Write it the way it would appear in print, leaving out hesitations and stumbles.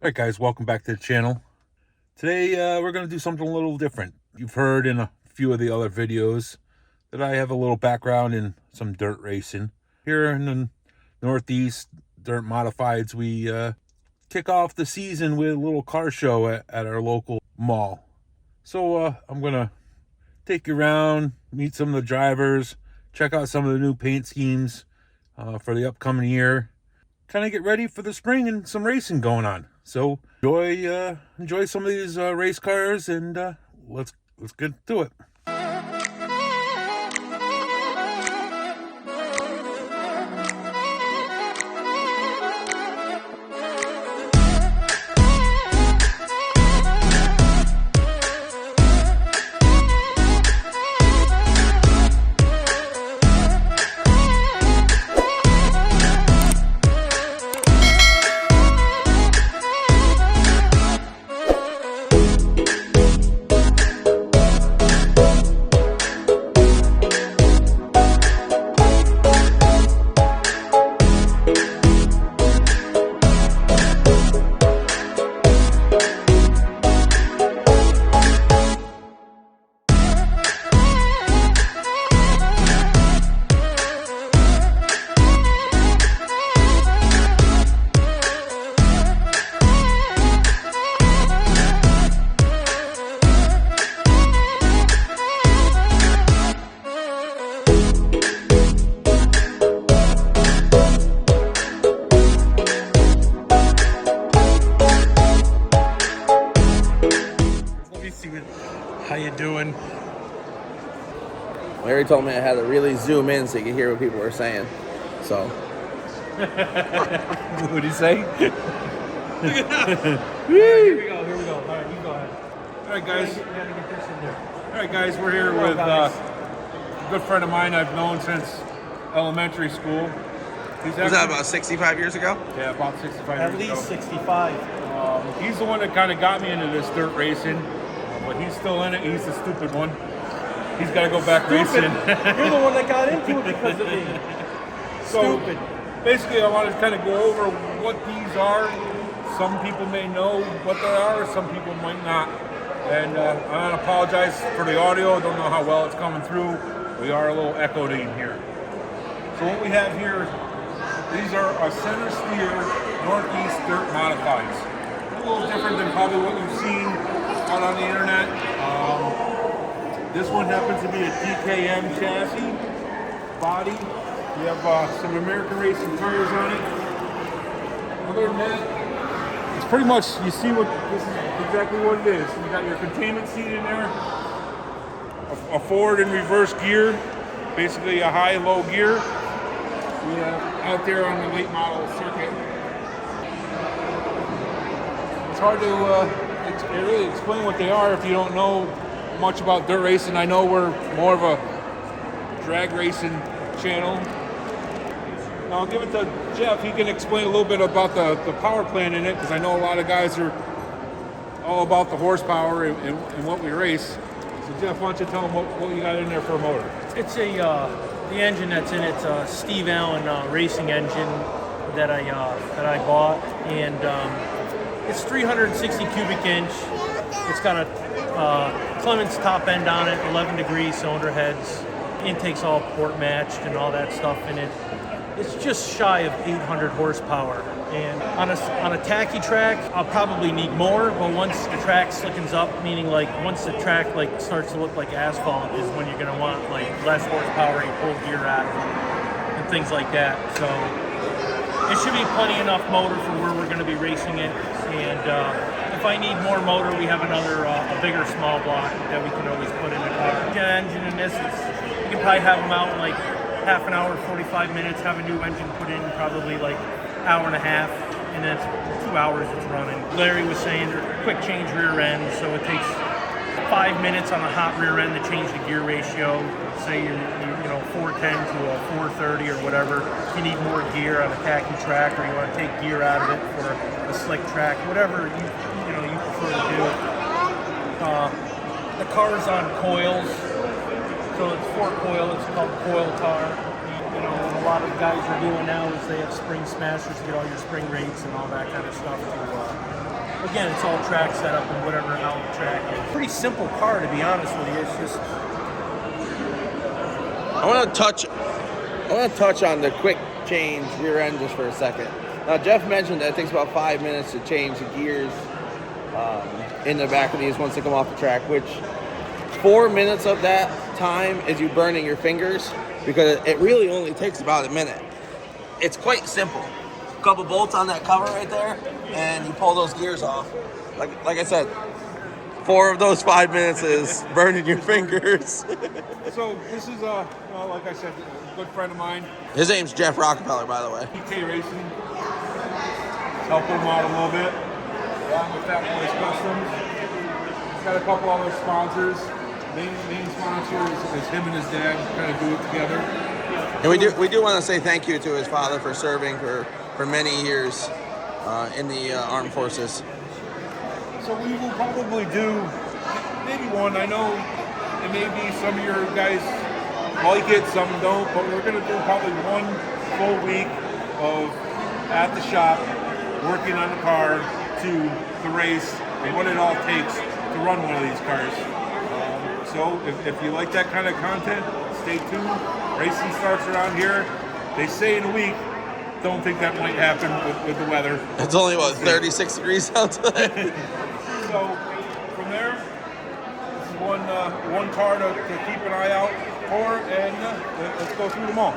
Alright guys, welcome back to the channel. Today we're going to do something a little different. You've heard in a few of the other videos that I have a little background in some dirt racing. Here in the Northeast, Dirt Modifieds, we kick off the season with a little car show at our local mall. So I'm going to take you around, meet some of the drivers, check out some of the new paint schemes for the upcoming year. Kind of get ready for the spring and some racing going on. So enjoy some of these race cars, and let's get to it. How you doing? Larry told me I had to really zoom in so you could hear what people were saying. So. What did he say? Here we go. All right, you go ahead. All right guys, You gotta get this in there. All right guys, we're here with a good friend of mine I've known since elementary school. Was that about 65 years ago? Yeah, about 65 At years least ago. 65. He's the one that kind of got me into this dirt racing, but he's still in it. He's the stupid one. He's got to go back racing. You're the one that got into it because of me. So Stupid. basically, I wanted to kind of go over what these are. Some people may know what they are, some people might not. And I want to apologize for the audio. I don't know how well it's coming through. We are a little echoed in here. So what we have here, these are a center steer Northeast dirt modifieds. A little different than probably what you've seen out on the internet. This one happens to be a DKM chassis body. We have some American racing tires on it. Other than that, it's pretty much, you see what this is exactly what it is. You got your containment seat in there, a forward and reverse gear, basically a high low gear. We are out there on the late model circuit. It's hard to really explain what they are if you don't know much about dirt racing. I know we're more of a drag racing channel. Now I'll give it to Jeff. He can explain a little bit about the power plant in it, because I know a lot of guys are all about the horsepower and what we race. So Jeff, why don't you tell them what you got in there for a motor? It's the engine that's in it's a Steve Allen racing engine that I bought, and it's 360 cubic inch. It's got a Clements top end on it, 11 degree cylinder heads. Intake's all port matched and all that stuff in it. It's just shy of 800 horsepower. And on a tacky track, I'll probably need more, but once the track slickens up, meaning like once the track like starts to look like asphalt, is when you're gonna want like less horsepower and pull gear out of it and things like that. So it should be plenty enough motor for where we're gonna be racing it. And if I need more motor, we have another a bigger small block that we can always put in the car. The engine in this, you can probably have them out in like half an hour, 45 minutes, have a new engine put in probably like hour and a half, and then it's 2 hours it's running. Larry was saying quick change rear end, so it takes 5 minutes on a hot rear end to change the gear ratio. Say you're 410 to a 430 or whatever. If you need more gear on a tacky track, or you want to take gear out of it for a slick track, whatever you prefer to do. The car's on coils, so it's 4-coil. It's called coil car. What a lot of guys are doing now is they have spring smashers to get all your spring rates and all that kind of stuff again, it's all track setup and whatever how the track is. Pretty simple car, to be honest with you. It's just I want to touch on the quick change rear end just for a second. Now, Jeff mentioned that it takes about 5 minutes to change the gears in the back of these once they come off the track, which 4 minutes of that time is you burning your fingers, because it really only takes about a minute. It's quite simple. A couple bolts on that cover right there, and you pull those gears off. Like I said, 4 of those 5 minutes is burning your fingers. So this is, like I said, a good friend of mine. His name's Jeff Rockefeller, by the way. PK Racing. Helping him out a little bit. Along with Fat Boys Customs. He's got a couple other sponsors. Main sponsor is him and his dad kind of do it together. And we do want to say thank you to his father for serving for many years in the armed forces. So we will probably do maybe one. I know it may be some of your guys like it, some don't, but we're going to do probably one full week of at the shop, working on the car to the race and what it all takes to run one of these cars. So if you like that kind of content, stay tuned. Racing starts around here. They say in a week. Don't think that might happen with the weather. It's only, 36 degrees out today? So from there, this is one car to keep an eye out for, and let's go through them all.